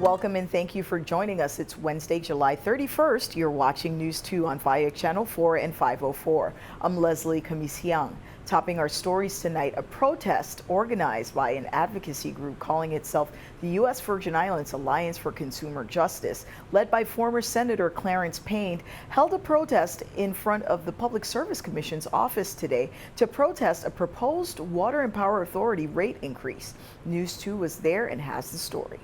Welcome and thank you for joining us. It's Wednesday, July 31st. You're watching News 2 on FIAC Channel 4 and 504. I'm Leslie Kamisiang. Topping our stories tonight, a protest organized by an advocacy group calling itself the U.S. Virgin Islands Alliance for Consumer Justice, led by former Senator Clarence Payne, held a protest in front of the Public Service Commission's office today to protest a proposed Water and Power Authority rate increase. News 2 was there and has the story.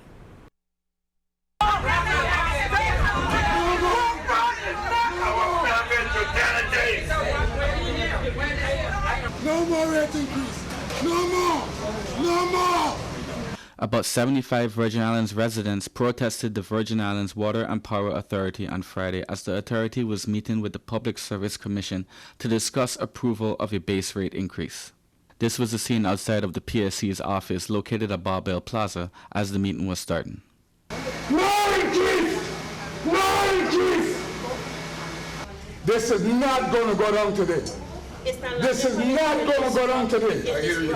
No more rate increase. No more. No more. About 75 Virgin Islands residents protested the Virgin Islands Water and Power Authority on Friday as the authority was meeting with the Public Service Commission to discuss approval of a base rate increase. This was the scene outside of the PSC's office located at Barbell Plaza as the meeting was starting. No increase. No increase. This is not going to go down today. This is not going to go down today. I hear you.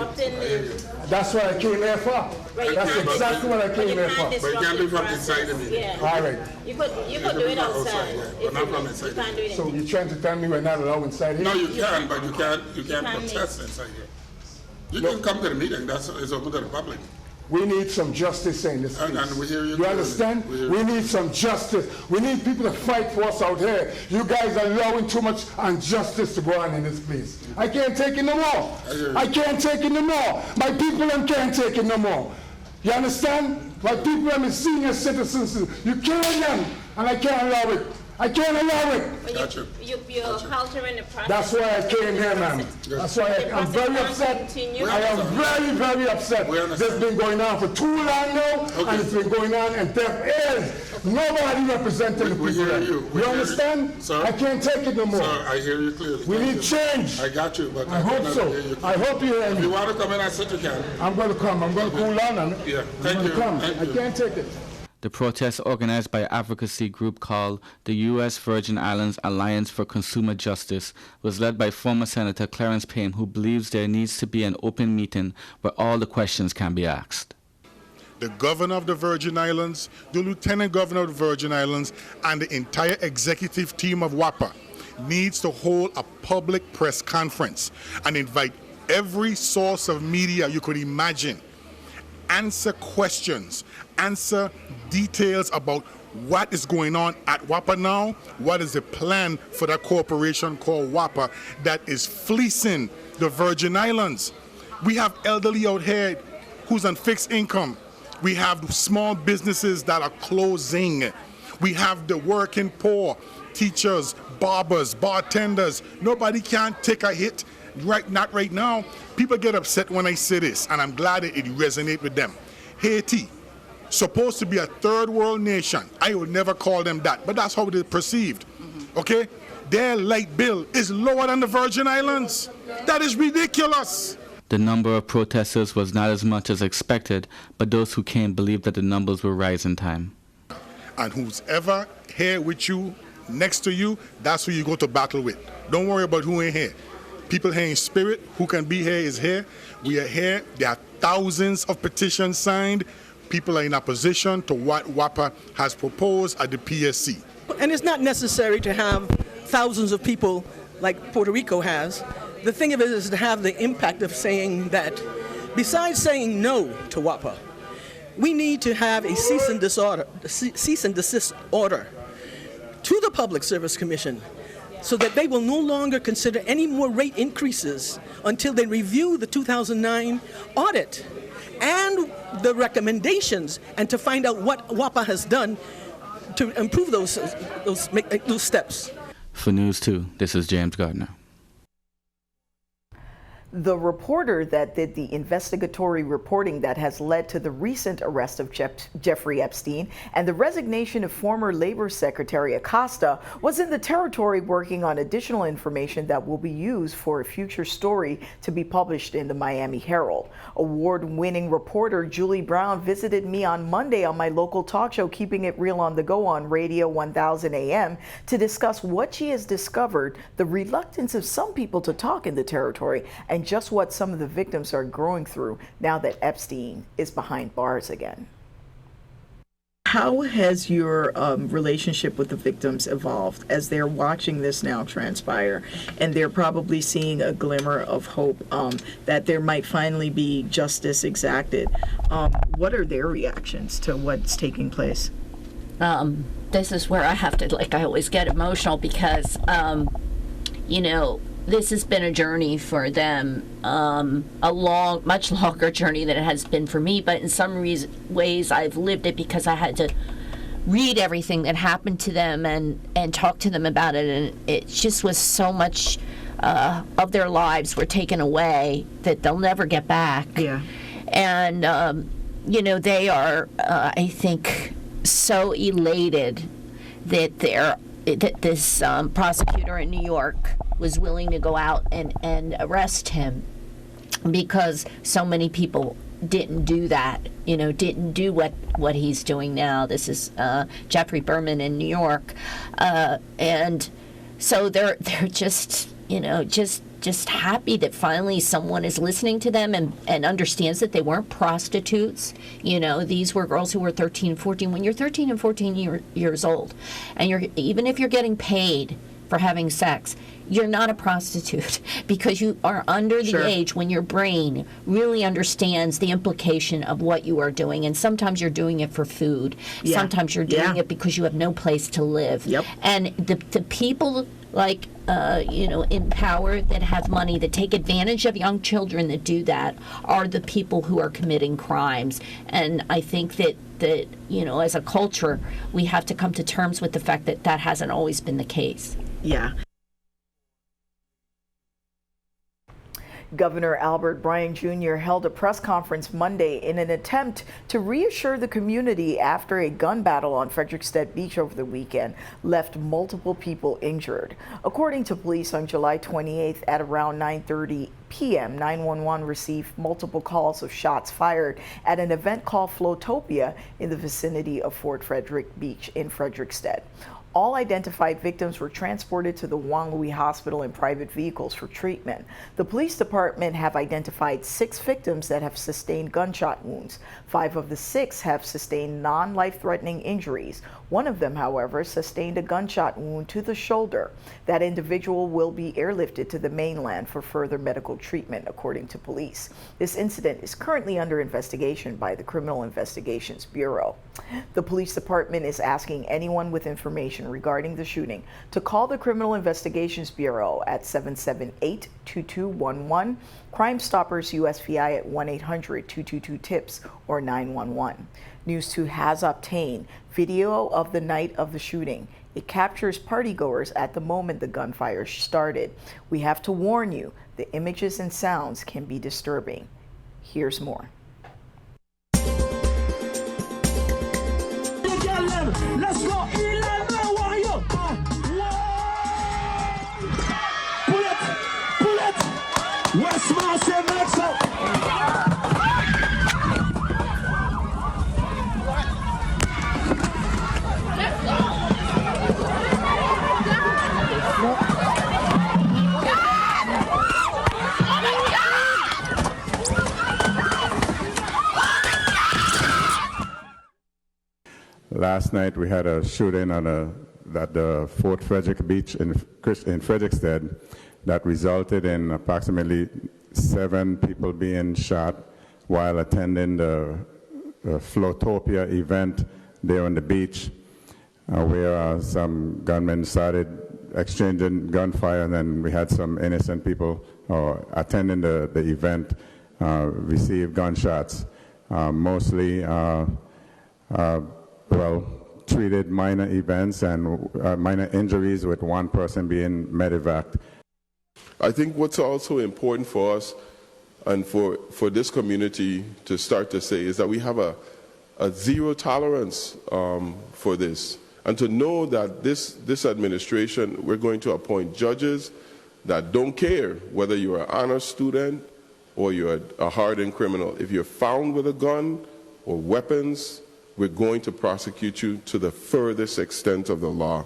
That's what I came here for. Right, That's exactly what I came here for. But you can't do it from inside the meeting. Yeah. All right. You could do it outside. But not from inside. You can't do it. So you're trying to tell me we're not allowed inside here? No, you can, but you can't protest inside here. You can come to the meeting. It's open to the public. We need some justice in this place. And we hear you. You understand? We need some justice. We need people to fight for us out here. You guys are allowing too much injustice to go on in this place. I can't take it no more. I can't take it no more. My people can't take it no more. You understand? My people are senior citizens. You kill them, and I can't allow it. I can't allow it. Gotcha. You're haltering the process. That's why I came here, ma'am. That's why I'm very upset. I am very, very upset. This has been going on for too long now, and it's been going on, and there is nobody representing the people. You understand? Sir, I can't take it no more. Sir, I hear you clearly. We need change. I got you, but I hope so. I hope you hear If me. you want to come in, I said you can. I'm going to come. I'm going to cool down on it. Yeah, I'm thank going you. to come. Thank I you. can't take it. The protest, organized by an advocacy group called the U.S. Virgin Islands Alliance for Consumer Justice, was led by former Senator Clarence Payne, who believes there needs to be an open meeting where all the questions can be asked. The governor of the Virgin Islands, the lieutenant governor of the Virgin Islands, and the entire executive team of WAPA needs to hold a public press conference and invite every source of media you could imagine. Answer questions, answer details about what is going on at WAPA now, what is the plan for that corporation called WAPA that is fleecing the Virgin Islands. We have elderly out here who's on fixed income. We have small businesses that are closing. We have the working poor, teachers, barbers, bartenders. Nobody can take a hit. Not right now. People get upset when I say this, and I'm glad that it resonates with them. Haiti, supposed to be a third world nation. I would never call them that, but that's how it is perceived. Okay? Their light bill is lower than the Virgin Islands. That is ridiculous. The number of protesters was not as much as expected, but those who came believed that the numbers will rise in time. And who's ever here with you, next to you, that's who you go to battle with. Don't worry about who ain't here. People here in spirit, who can be here is here. We are here. There are thousands of petitions signed. People are in opposition to what WAPA has proposed at the PSC. And it's not necessary to have thousands of people like Puerto Rico has. The thing of it is to have the impact of saying that, besides saying no to WAPA, we need to have a cease and desist order to the Public Service Commission, so that they will no longer consider any more rate increases until they review the 2009 audit and the recommendations, and to find out what WAPA has done to improve those steps. For News 2, this is James Gardner. The reporter that did the investigatory reporting that has led to the recent arrest of Jeffrey Epstein and the resignation of former Labor Secretary Acosta was in the territory working on additional information that will be used for a future story to be published in the Miami Herald. Award-winning reporter Julie Brown visited me on Monday on my local talk show, Keeping It Real on the Go on Radio 1000 AM, to discuss what she has discovered, the reluctance of some people to talk in the territory, and just what some of the victims are going through now that Epstein is behind bars again. How has your relationship with the victims evolved as they're watching this now transpire, and they're probably seeing a glimmer of hope that there might finally be justice exacted? What are their reactions to what's taking place? This is where I have to, like, I always get emotional because, you know, this has been a journey for them, much longer journey than it has been for me, but in some ways I've lived it because I had to read everything that happened to them and talk to them about it, and it just was so much of their lives were taken away that they'll never get back. Yeah. And, you know, they are, I think, so elated that this prosecutor in New York was willing to go out and arrest him, because so many people didn't do that, you know, didn't do what he's doing now. This is Jeffrey Berman in New York, and so they're just, you know, just happy that finally someone is listening to them and understands that they weren't prostitutes. You know, these were girls who were 13, 14. When you're 13 and 14 years old, and even if you're getting paid for having sex, you're not a prostitute because you are under the age when your brain really understands the implication of what you are doing. And sometimes you're doing it for food. Yeah. Sometimes you're doing it because you have no place to live. Yep. And the people like, you know, in power that have money, that take advantage of young children that do that, are the people who are committing crimes. And I think that, you know, as a culture, we have to come to terms with the fact that that hasn't always been the case. Yeah. Governor Albert Bryan Jr. held a press conference Monday in an attempt to reassure the community after a gun battle on Frederiksted Beach over the weekend left multiple people injured. According to police, on July 28th at around 9:30 p.m., 911 received multiple calls of shots fired at an event called Flowtopia in the vicinity of Fort Frederick Beach in Frederiksted. All identified victims were transported to the Juan Louis Hospital in private vehicles for treatment. The police department have identified 6 victims that have sustained gunshot wounds. 5 of the 6 have sustained non-life-threatening injuries. One of them, however, sustained a gunshot wound to the shoulder. That individual will be airlifted to the mainland for further medical treatment, according to police. This incident is currently under investigation by the Criminal Investigations Bureau. The police department is asking anyone with information regarding the shooting to call the Criminal Investigations Bureau at 778-2211, Crime Stoppers USVI at 1-800-222-TIPS or 911. News 2 has obtained video of the night of the shooting. It captures partygoers at the moment the gunfire started. We have to warn you, the images and sounds can be disturbing. Here's more. Let's go, pull it. Westmaster next up. Last night we had a shooting at the Fort Frederick Beach in Frederiksted that resulted in approximately 7 people being shot while attending the Flowtopia event there on the beach, where some gunmen started exchanging gunfire, and then we had some innocent people attending the event receive gunshots, mostly treated minor events and minor injuries, with one person being medevaced. I think what's also important for us and for this community to start to say is that we have a zero tolerance for this, and to know that this administration, we're going to appoint judges that don't care whether you're an honor student or you're a hardened criminal. If you're found with a gun or weapons, we're going to prosecute you to the furthest extent of the law.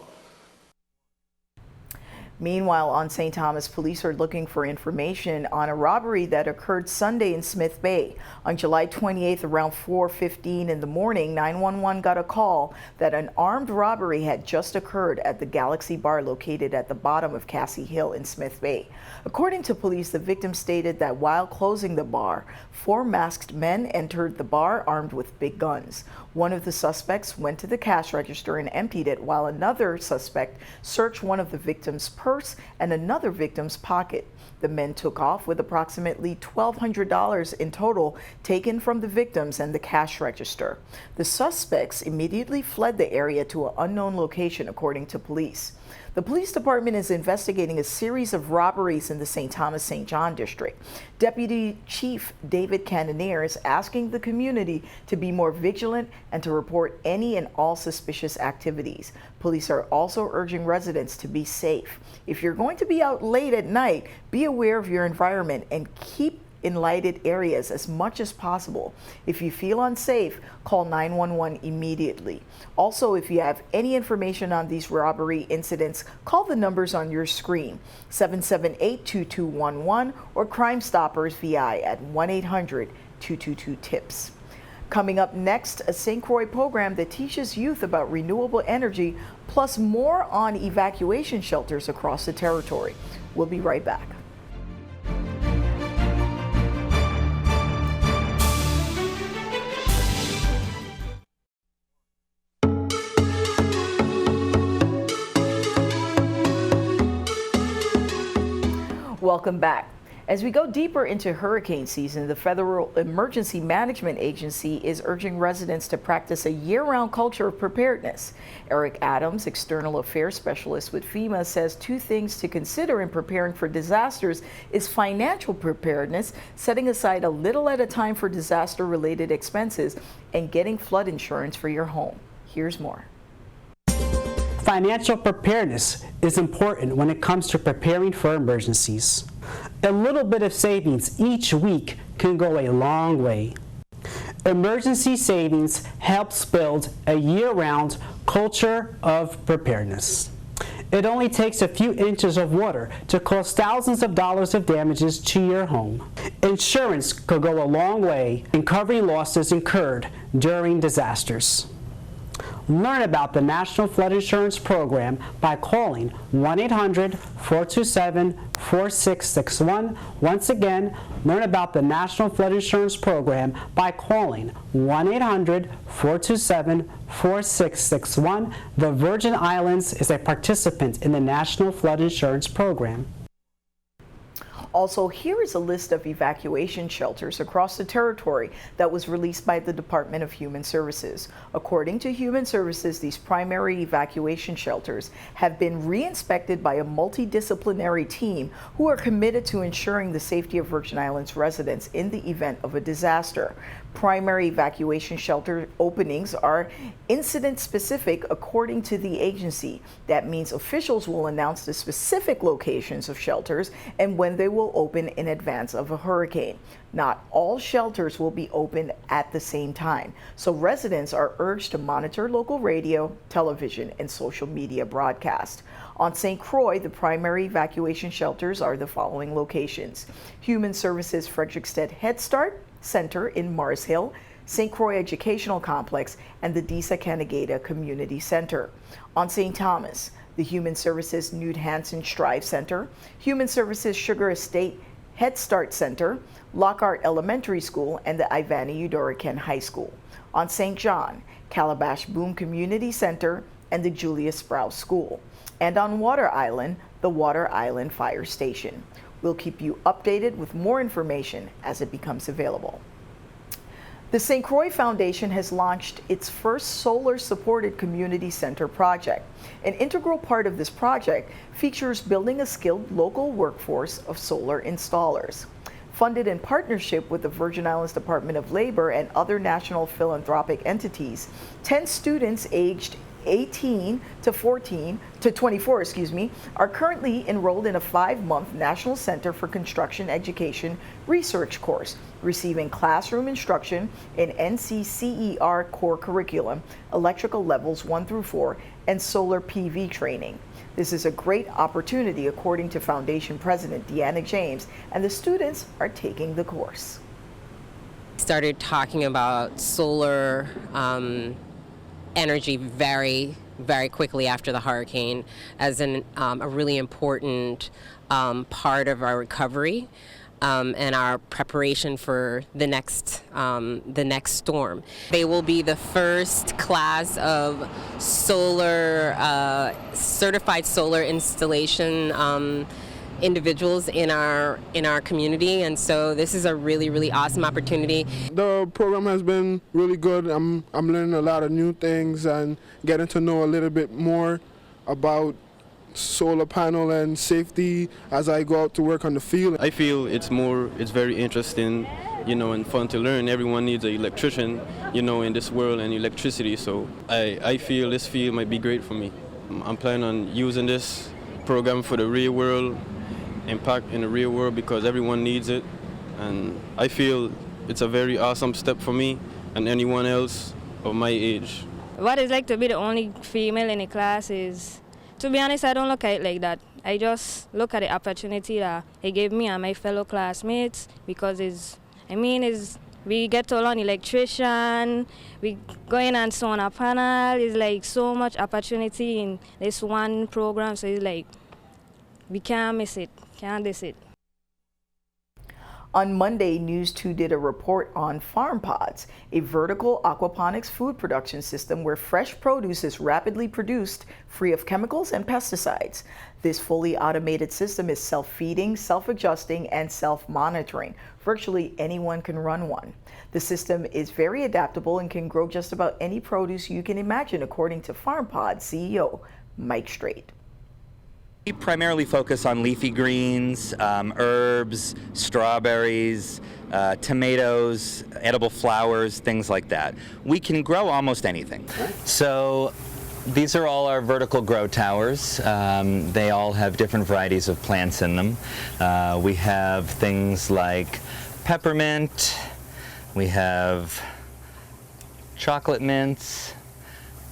Meanwhile, on St. Thomas, police are looking for information on a robbery that occurred Sunday in Smith Bay. On July 28th, around 4:15 in the morning, 911 got a call that an armed robbery had just occurred at the Galaxy Bar located at the bottom of Cassie Hill in Smith Bay. According to police, the victim stated that while closing the bar, 4 masked men entered the bar armed with big guns. One of the suspects went to the cash register and emptied it, while another suspect searched one of the victim's purse and another victim's pocket. The men took off with approximately $1,200 in total taken from the victims and the cash register. The suspects immediately fled the area to an unknown location, according to police. The police department is investigating a series of robberies in the St. Thomas-St. John district. Deputy Chief David Cannonier is asking the community to be more vigilant and to report any and all suspicious activities. Police are also urging residents to be safe. If you're going to be out late at night, be aware of your environment and keep in lighted areas as much as possible. If you feel unsafe, call 911 immediately. Also, if you have any information on these robbery incidents, call the numbers on your screen, 778-2211 or Crime Stoppers VI at 1-800-222-TIPS. Coming up next, a St. Croix program that teaches youth about renewable energy, plus more on evacuation shelters across the territory. We'll be right back. Welcome back. As we go deeper into hurricane season, the Federal Emergency Management Agency is urging residents to practice a year-round culture of preparedness. Eric Adams, External Affairs Specialist with FEMA, says 2 things to consider in preparing for disasters is financial preparedness, setting aside a little at a time for disaster-related expenses, and getting flood insurance for your home. Here's more. Financial preparedness is important when it comes to preparing for emergencies. A little bit of savings each week can go a long way. Emergency savings helps build a year-round culture of preparedness. It only takes a few inches of water to cause thousands of dollars of damages to your home. Insurance could go a long way in covering losses incurred during disasters. Learn about the National Flood Insurance Program by calling 1-800-427-4661. Once again, learn about the National Flood Insurance Program by calling 1-800-427-4661. The Virgin Islands is a participant in the National Flood Insurance Program. Also, here is a list of evacuation shelters across the territory that was released by the Department of Human Services. According to Human Services, these primary evacuation shelters have been re-inspected by a multidisciplinary team who are committed to ensuring the safety of Virgin Islands residents in the event of a disaster. Primary evacuation shelter openings are incident specific according to the agency. That means officials will announce the specific locations of shelters and when they will open in advance of a hurricane. Not all shelters will be open at the same time, so residents are urged to monitor local radio, television, and social media broadcast. On St. Croix, the primary evacuation shelters are the following locations: Human Services Frederiksted Head Start Center in Mars Hill, St. Croix Educational Complex, and the Disa Canagata Community Center. On St. Thomas, the Human Services Nude Hansen Strive Center, Human Services Sugar Estate Head Start Center, Lockhart Elementary School, and the Ivani Udorican High School. On St. John, Calabash Boom Community Center and the Julius Sprouse School. And on Water Island, the Water Island Fire Station. We'll keep you updated with more information as it becomes available. The St. Croix Foundation has launched its first solar-supported community center project. An integral part of this project features building a skilled local workforce of solar installers. Funded in partnership with the Virgin Islands Department of Labor and other national philanthropic entities, 10 students aged 18 to 24, are currently enrolled in a 5-month National Center for Construction Education research course, receiving classroom instruction in NCCER core curriculum, electrical levels 1 through 4, and solar PV training. This is a great opportunity, according to Foundation President Deanna James, and the students are taking the course. Started talking about solar energy very quickly after the hurricane as a really important part of our recovery and our preparation for the next storm. They will be the first class of certified solar installation individuals in our community, and so this is a really awesome opportunity. The program has been really good. I'm learning a lot of new things and getting to know a little bit more about solar panel and safety as I go out to work on the field. I feel it's very interesting, and fun to learn. Everyone needs an electrician, in this world, and electricity, so I feel this field might be great for me. I'm planning on using this program for the real world, impact in the real world, because everyone needs it, and I feel it's a very awesome step for me and anyone else of my age. What it's like to be the only female in the class is, to be honest, I don't look at it like that. I just look at the opportunity that it gave me and my fellow classmates, because we get to learn electrician, we go in and sew on a panel. It's like so much opportunity in this one program, so it's like we can't miss it, can't miss it. On Monday, News 2 did a report on Farmpods, a vertical aquaponics food production system where fresh produce is rapidly produced, free of chemicals and pesticides. This fully automated system is self-feeding, self-adjusting, and self-monitoring. Virtually anyone can run one. The system is very adaptable and can grow just about any produce you can imagine, according to Farmpods CEO Mike Strait. We primarily focus on leafy greens, herbs, strawberries, tomatoes, edible flowers, things like that. We can grow almost anything. So these are all our vertical grow towers. They all have different varieties of plants in them. We have things like peppermint, we have chocolate mints,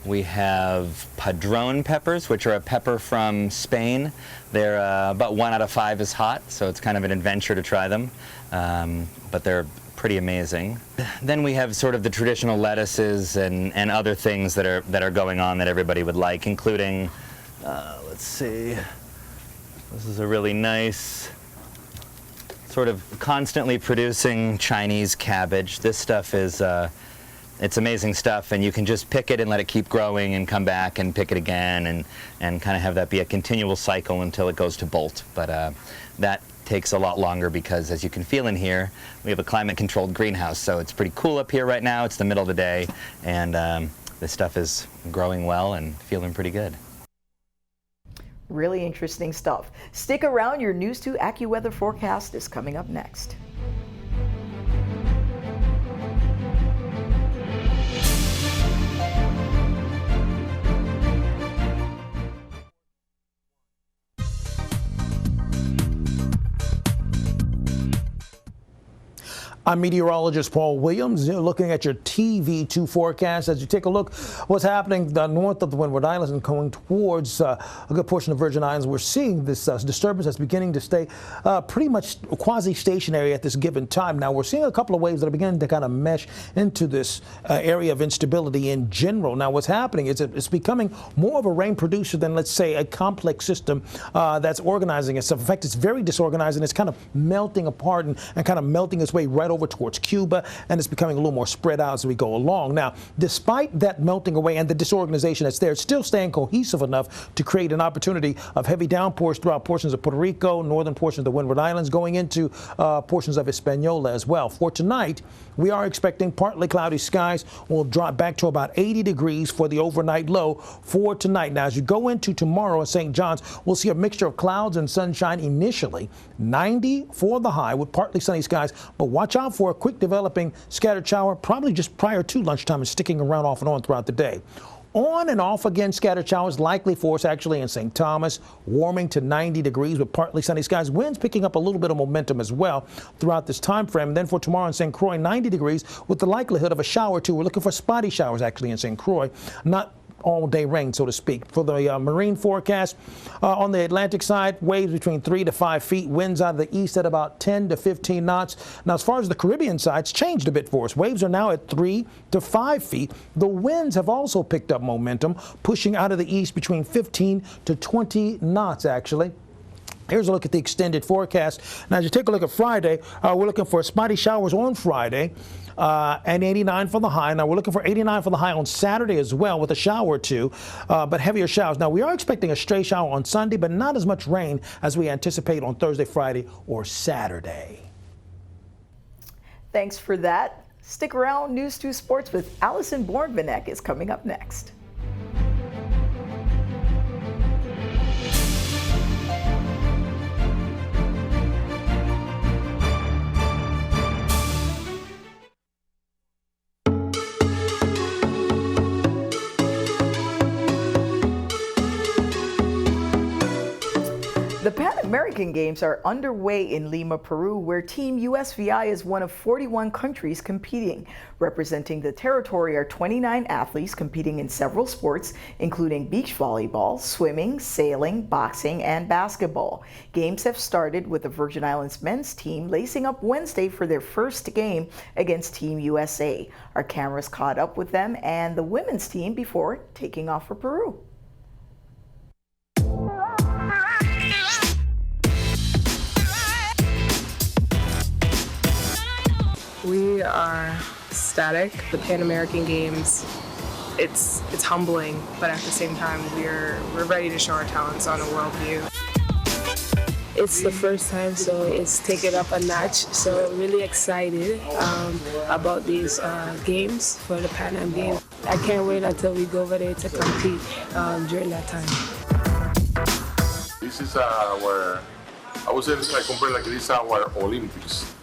we have padron peppers, which are a pepper from Spain. They're about 1 out of 5 is hot, so it's kind of an adventure to try them, but they're pretty amazing. Then we have sort of the traditional lettuces and other things that are going on that everybody would like, including, let's see, this is a really nice, sort of constantly producing Chinese cabbage. This stuff is it's amazing stuff, and you can just pick it and let it keep growing and come back and pick it again and kind of have that be a continual cycle until it goes to bolt. But that takes a lot longer because, as you can feel in here, we have a climate-controlled greenhouse, so it's pretty cool up here right now. It's the middle of the day, and this stuff is growing well and feeling pretty good. Really interesting stuff. Stick around. Your News 2 AccuWeather forecast is coming up next. I'm meteorologist Paul Williams. You're looking at your TV2 forecast as you take a look what's happening north of the Windward Islands and going towards a good portion of Virgin Islands. We're seeing this disturbance that's beginning to stay pretty much quasi-stationary at this given time. Now, we're seeing a couple of waves that are beginning to kind of mesh into this area of instability in general. Now, what's happening is it's becoming more of a rain producer than, let's say, a complex system that's organizing itself. In fact, it's very disorganized, and it's kind of melting apart and kind of melting its way right over towards Cuba, and it's becoming a little more spread out as we go along. Now, despite that melting away and the disorganization that's there, it's still staying cohesive enough to create an opportunity of heavy downpours throughout portions of Puerto Rico, northern portions of the Windward Islands, going into portions of Hispaniola as well. For tonight, we are expecting partly cloudy skies. Will drop back to about 80 degrees for the overnight low for tonight. Now, as you go into tomorrow in St. John's, we'll see a mixture of clouds and sunshine initially. 90 for the high with partly sunny skies, but watch out for a quick developing scattered shower, probably just prior to lunchtime and sticking around off and on throughout the day. On and off again, scattered showers likely for us actually in St. Thomas, warming to 90 degrees with partly sunny skies. Winds picking up a little bit of momentum as well throughout this time frame. And then for tomorrow in St. Croix, 90 degrees with the likelihood of a shower or two. We're looking for spotty showers actually in St. Croix. Not all-day rain, so to speak. For the marine forecast, on the Atlantic side, waves between 3 to 5 feet, winds out of the east at about 10 to 15 knots. Now, as far as the Caribbean side, it's changed a bit for us. Waves are now at 3 to 5 feet. The winds have also picked up momentum, pushing out of the east between 15 to 20 knots, actually. Here's a look at the extended forecast. Now, as you take a look at Friday, we're looking for spotty showers on Friday. And 89 for the high. Now, we're looking for 89 for the high on Saturday as well, with a shower or two, but heavier showers. Now, we are expecting a stray shower on Sunday, but not as much rain as we anticipate on Thursday, Friday, or Saturday. Thanks for that. Stick around. News 2 Sports with Allison Bornvanek is coming up next. The Pan American Games are underway in Lima, Peru, where Team USVI is one of 41 countries competing. Representing the territory are 29 athletes competing in several sports, including beach volleyball, swimming, sailing, boxing, and basketball. Games have started with the Virgin Islands men's team lacing up Wednesday for their first game against Team USA. Our cameras caught up with them and the women's team before taking off for Peru. We are ecstatic. The Pan American Games, it's humbling, but at the same time, we're ready to show our talents on a world view. It's the first time, so it's taken up a notch. So really excited about these games for the Pan Am Games. I can't wait until we go over there to compete during that time. This is where I would say it's like compared like this our Olympics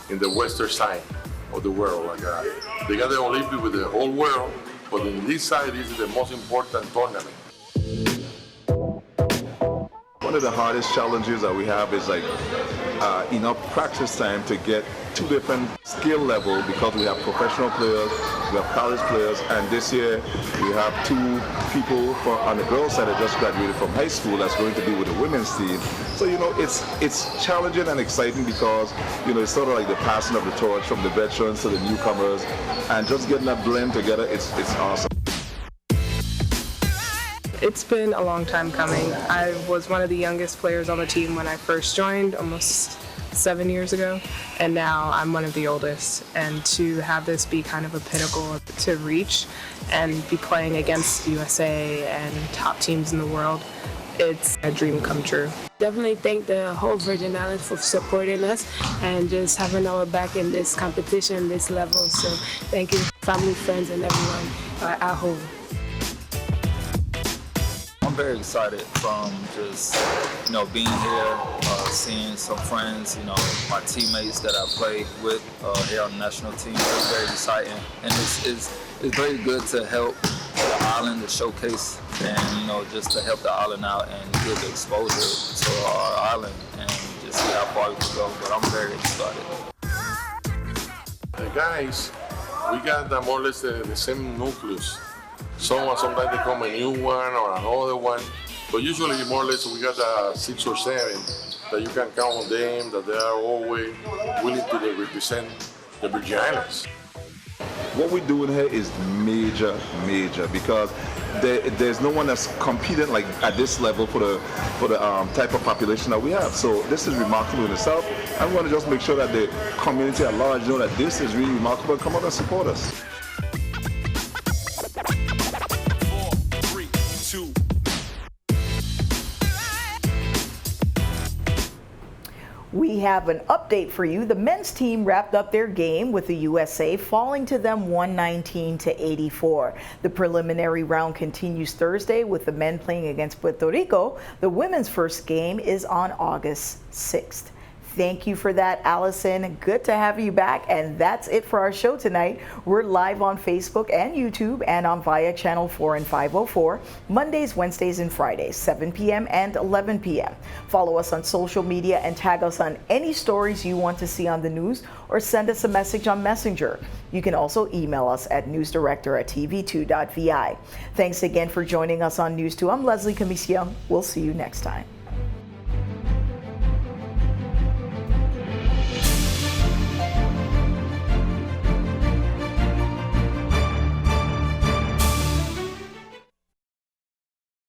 in the western side of the world. Like they got the Olympics with the whole world, but in this side, this is the most important tournament. One of the hardest challenges that we have is like enough practice time to get two different skill levels, because we have professional players, we have college players, and this year we have two people on the girls side that just graduated from high school that's going to be with the women's team. So it's challenging and exciting because it's sort of like the passing of the torch from the veterans to the newcomers, and just getting that blend together, it's awesome. It's been a long time coming. I was one of the youngest players on the team when I first joined, almost 7 years ago, and now I'm one of the oldest. And to have this be kind of a pinnacle to reach and be playing against USA and top teams in the world, it's a dream come true. Definitely thank the whole Virgin Islands for supporting us and just having our back in this competition, this level. So thank you, family, friends, and everyone at home. I'm very excited from just, being here, seeing some friends, my teammates that I played with here on the national team. It's very exciting, and it's very good to help the island, to showcase, and just to help the island out and give exposure to our island and just see how far we can go. But I'm very excited. The guys, we got more or less the same nucleus. Sometimes they come a new one or another one, but usually more or less we got 6 or 7 that you can count on them, that they are always willing to represent the Virgin Islands. What we're doing here is major, because there's no one that's competing like at this level for the type of population that we have. So this is remarkable in itself. I want to just make sure that the community at large know that this is really remarkable and come out and support us. We have an update for you. The men's team wrapped up their game with the USA, falling to them 119-84. The preliminary round continues Thursday with the men playing against Puerto Rico. The women's first game is on August 6th. Thank you for that, Allison. Good to have you back. And that's it for our show tonight. We're live on Facebook and YouTube and on via Channel 4 and 504, Mondays, Wednesdays, and Fridays, 7 p.m. and 11 p.m. Follow us on social media and tag us on any stories you want to see on the news, or send us a message on Messenger. You can also email us at newsdirector@tv2.vi. Thanks again for joining us on News 2. I'm Leslie Camicio. We'll see you next time.